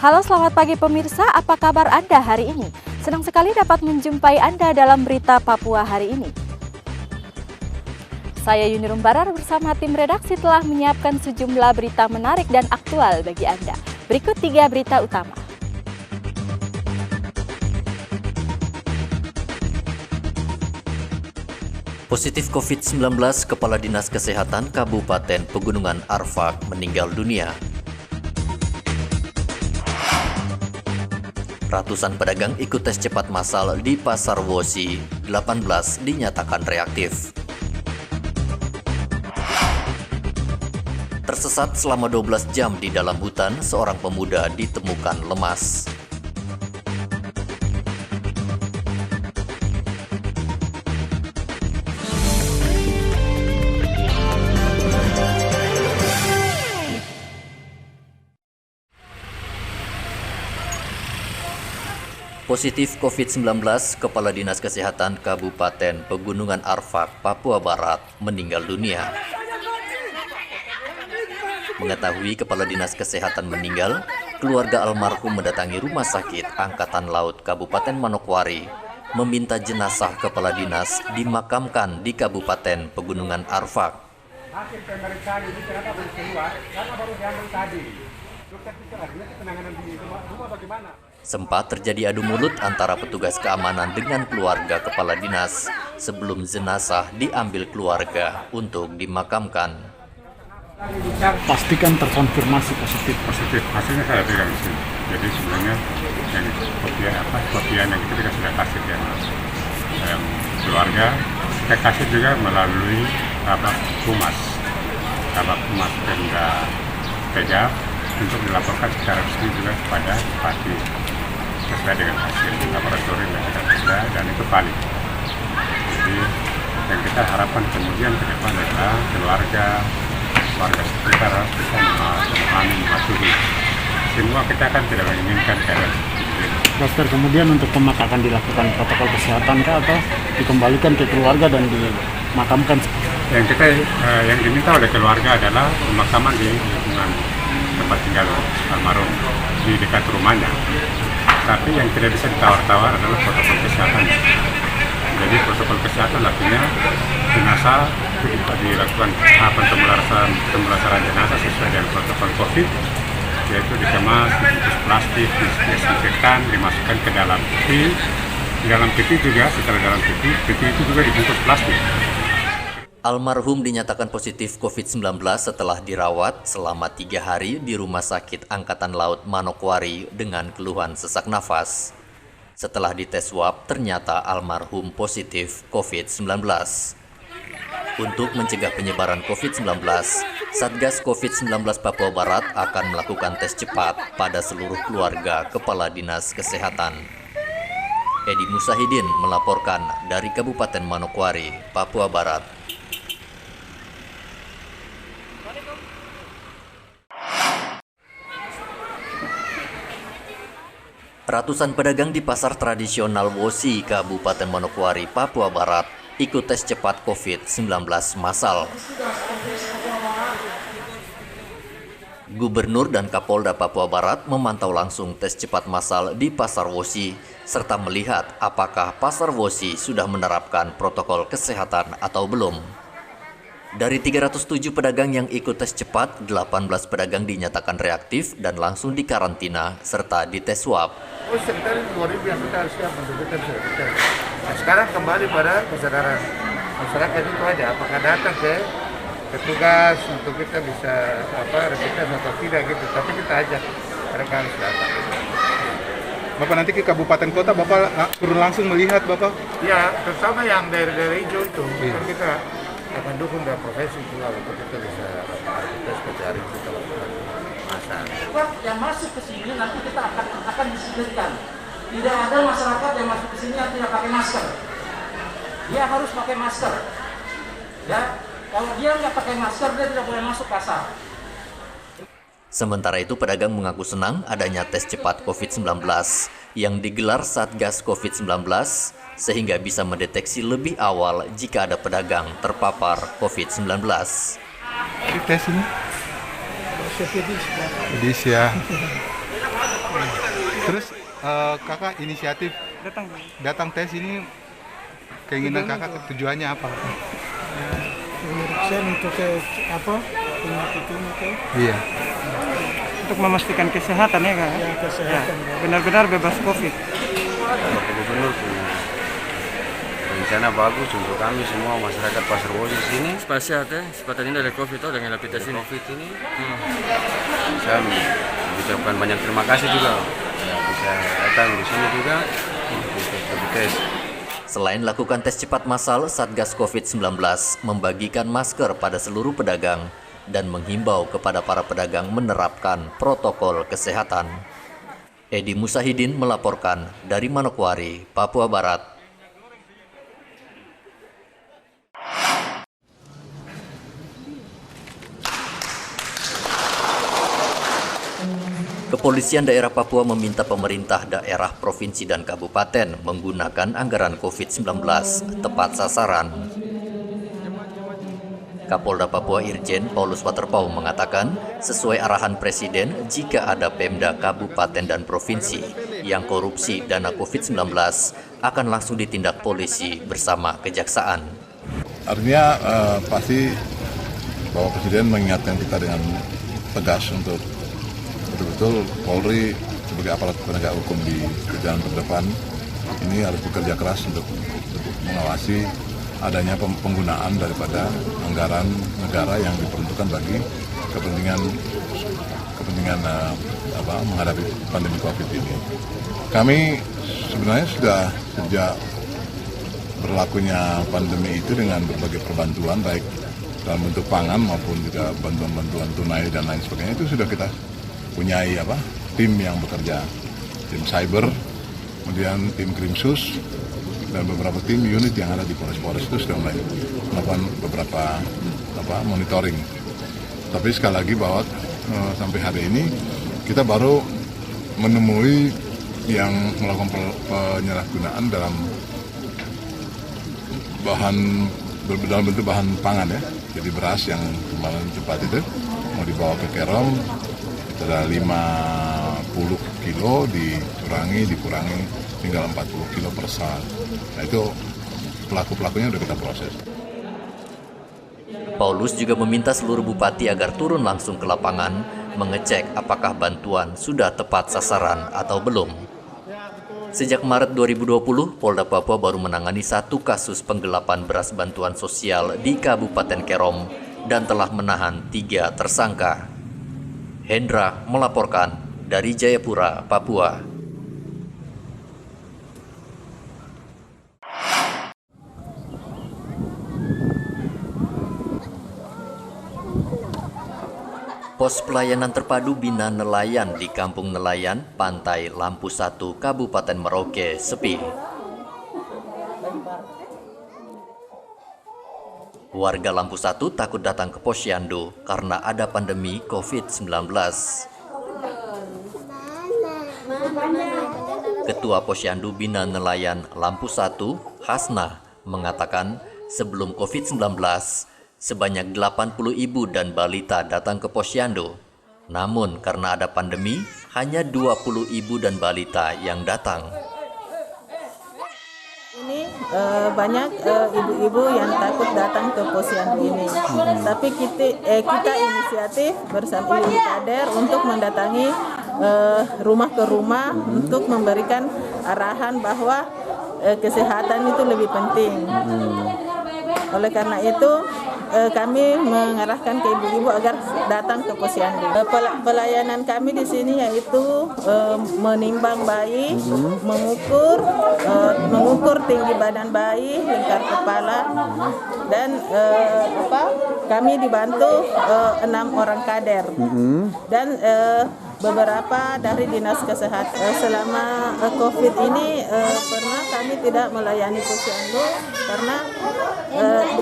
Halo, selamat pagi pemirsa, apa kabar Anda hari ini? Senang sekali dapat menjumpai Anda dalam berita Papua hari ini. Saya Yuni Rumbarar bersama tim redaksi telah menyiapkan sejumlah berita menarik dan aktual bagi Anda. Berikut 3 berita utama. Positif COVID-19, Kepala Dinas Kesehatan Kabupaten Pegunungan Arfak meninggal dunia. Ratusan pedagang ikut tes cepat massal di Pasar Wosi, 18 dinyatakan reaktif. Tersesat selama 12 jam di dalam hutan, seorang pemuda ditemukan lemas. Positif COVID-19, Kepala Dinas Kesehatan Kabupaten Pegunungan Arfak, Papua Barat, meninggal dunia. Mengetahui Kepala Dinas Kesehatan meninggal, keluarga almarhum mendatangi Rumah Sakit Angkatan Laut Kabupaten Manokwari, meminta jenazah Kepala Dinas dimakamkan di Kabupaten Pegunungan Arfak. Hasil pemeriksaan ini ternyata baru keluar, karena baru diambil tadi. Dokter pikir artinya penanganan di rumah bagaimana? Sempat terjadi adu mulut antara petugas keamanan dengan keluarga Kepala Dinas sebelum jenazah diambil keluarga untuk dimakamkan. Pastikan terkonfirmasi positif. Hasilnya saya berikan di sini. Jadi sebenarnya yang kopian yang kita sudah kasih ya keluarga. Kita kasih juga melalui humas Pemda Pejab untuk dilaporkan secara resmi juga kepada Bupati sesuai dengan hasil laboratorium yang kita periksa dan itu valid. Jadi yang kita harapkan kemudian ke depan adalah warga sekitar bisa mematuhi. Semua kita kan tidak menginginkan keadaan seperti ini. Dokter, kemudian untuk pemakaman dilakukan protokol kesehatan kah atau dikembalikan ke keluarga dan dimakamkan? Yang diminta oleh keluarga adalah pemakaman di lingkungan tempat tinggal almarhum di dekat rumahnya. Tapi yang tidak bisa ditawar-tawar adalah protokol kesehatan. Jadi protokol kesehatan artinya jenazah dilakukan pemulasaran jenazah sesuai dengan protokol COVID, yaitu dikemas, dibungkus plastik, disinfektan, dimasukkan ke dalam peti. Di dalam peti juga, setelah dalam peti itu juga dibungkus plastik. Almarhum dinyatakan positif COVID-19 setelah dirawat selama 3 hari di Rumah Sakit Angkatan Laut Manokwari dengan keluhan sesak nafas. Setelah dites swab, ternyata almarhum positif COVID-19. Untuk mencegah penyebaran COVID-19, Satgas COVID-19 Papua Barat akan melakukan tes cepat pada seluruh keluarga Kepala Dinas Kesehatan. Edi Musahidin melaporkan dari Kabupaten Manokwari, Papua Barat. Ratusan pedagang di pasar tradisional Wosi, Kabupaten Manokwari, Papua Barat, ikut tes cepat COVID-19 massal. Gubernur dan Kapolda Papua Barat memantau langsung tes cepat massal di Pasar Wosi, serta melihat apakah Pasar Wosi sudah menerapkan protokol kesehatan atau belum. Dari 307 pedagang yang ikut tes cepat, 18 pedagang dinyatakan reaktif dan langsung dikarantina serta dites swab. Sekitar 2.000 yang kita siap untuk kita. Nah, sekarang kembali pada kesadaran masyarakat itu aja, apakah datang ke petugas untuk kita bisa rapid test atau tidak gitu, tapi kita ajak mereka harus datang. Bapak nanti ke kabupaten kota, Bapak turun langsung melihat, Bapak? Ya, terutama yang daerah hijau itu, kan kita akan dukung dari profesi juga untuk kita bisa rapid test mencari kita lakukan masa. Yang masuk ke sini nanti kita akan disiplinkan. Tidak ada masyarakat yang masuk ke sini yang tidak pakai masker. Dia harus pakai masker. Ya, kalau dia nggak pakai masker dia tidak boleh masuk pasar. Sementara itu, pedagang mengaku senang adanya tes cepat COVID-19 yang digelar Satgas COVID-19 sehingga bisa mendeteksi lebih awal jika ada pedagang terpapar COVID-19. Di tes ini? Edis ya. Terus kakak inisiatif datang tes ini, keinginan kakak tujuannya apa? Pemeriksaan untuk penyakit ini Iya. untuk memastikan kesehatan ya kak. Ya, kesehatan. Ya, benar-benar bebas COVID. Bapak Gubernur punya rencana bagus untuk kami semua masyarakat Pasar Woji sini. Spasial ya, sepatutnya dari COVID atau dengan rapid test ini. COVID ini. Saya mengucapkan banyak terima kasih juga. Ya, bisa datang di sini juga untuk rapid test. Selain lakukan tes cepat massal, Satgas COVID-19 membagikan masker pada seluruh pedagang dan menghimbau kepada para pedagang menerapkan protokol kesehatan. Edi Musahidin melaporkan dari Manokwari, Papua Barat. Kepolisian daerah Papua meminta pemerintah daerah, provinsi, dan kabupaten menggunakan anggaran COVID-19 tepat sasaran. Kapolda Papua Irjen Paulus Waterpau mengatakan, sesuai arahan Presiden, jika ada Pemda, kabupaten, dan provinsi yang korupsi dana COVID-19, akan langsung ditindak polisi bersama kejaksaan. Artinya pasti bahwa Presiden mengingatkan kita dengan tegas untuk betul-betul Polri sebagai aparat penegak hukum di jalan terdepan ini harus bekerja keras untuk mengawasi adanya penggunaan daripada anggaran negara yang diperuntukkan bagi kepentingan menghadapi pandemi COVID ini. Kami sebenarnya sudah sejak berlakunya pandemi itu dengan berbagai perbantuan baik dalam bentuk pangan maupun juga bantuan-bantuan tunai dan lain sebagainya itu sudah kita punyai tim yang bekerja, tim cyber, kemudian tim Krimsus, dan beberapa tim unit yang ada di Polres-Polres itu sudah mulai melakukan beberapa monitoring. Tapi sekali lagi bahwa sampai hari ini kita baru menemui yang melakukan penyalahgunaan dalam bentuk bahan pangan ya. Jadi beras yang kemarin cepat itu mau dibawa ke Kerom, ada 50 kilo dikurangi tinggal 40 kilo per sal. Nah itu pelaku-pelakunya sudah kita proses. Paulus juga meminta seluruh bupati agar turun langsung ke lapangan mengecek apakah bantuan sudah tepat sasaran atau belum. Sejak Maret 2020, Polda Papua baru menangani 1 kasus penggelapan beras bantuan sosial di Kabupaten Kerom dan telah menahan 3 tersangka. Hendra melaporkan dari Jayapura, Papua. Pos pelayanan terpadu Bina Nelayan di Kampung Nelayan, Pantai Lampu 1, Kabupaten Merauke, sepi. Warga Lampu 1 takut datang ke Posyandu karena ada pandemi COVID-19. Ketua Posyandu Bina Nelayan Lampu 1, Hasna, mengatakan sebelum COVID-19, sebanyak 80 ibu dan balita datang ke Posyandu. Namun karena ada pandemi, hanya 20 ibu dan balita yang datang. Ini banyak ibu-ibu yang takut datang ke Posyandu ini. Tapi kita inisiatif bersama ibu kader untuk mendatangi rumah ke rumah untuk memberikan arahan bahwa kesehatan itu lebih penting. Oleh karena itu kami mengarahkan ke ibu-ibu agar datang ke Posyandu. Pelayanan kami di sini yaitu menimbang bayi, mengukur tinggi badan bayi, lingkar kepala, dan kami dibantu 6 orang kader dan beberapa dari dinas kesehatan. Selama COVID ini pernah kami tidak melayani Posyandu karena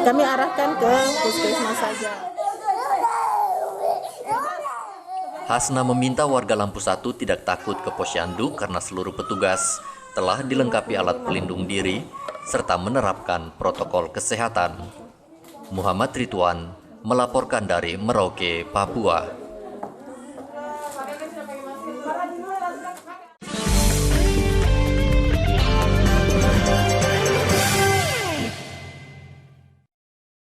kami arahkan ke puskesmas saja. Hasna meminta warga Lampu 1 tidak takut ke Posyandu karena seluruh petugas telah dilengkapi alat pelindung diri serta menerapkan protokol kesehatan. Muhammad Ridwan melaporkan dari Merauke, Papua.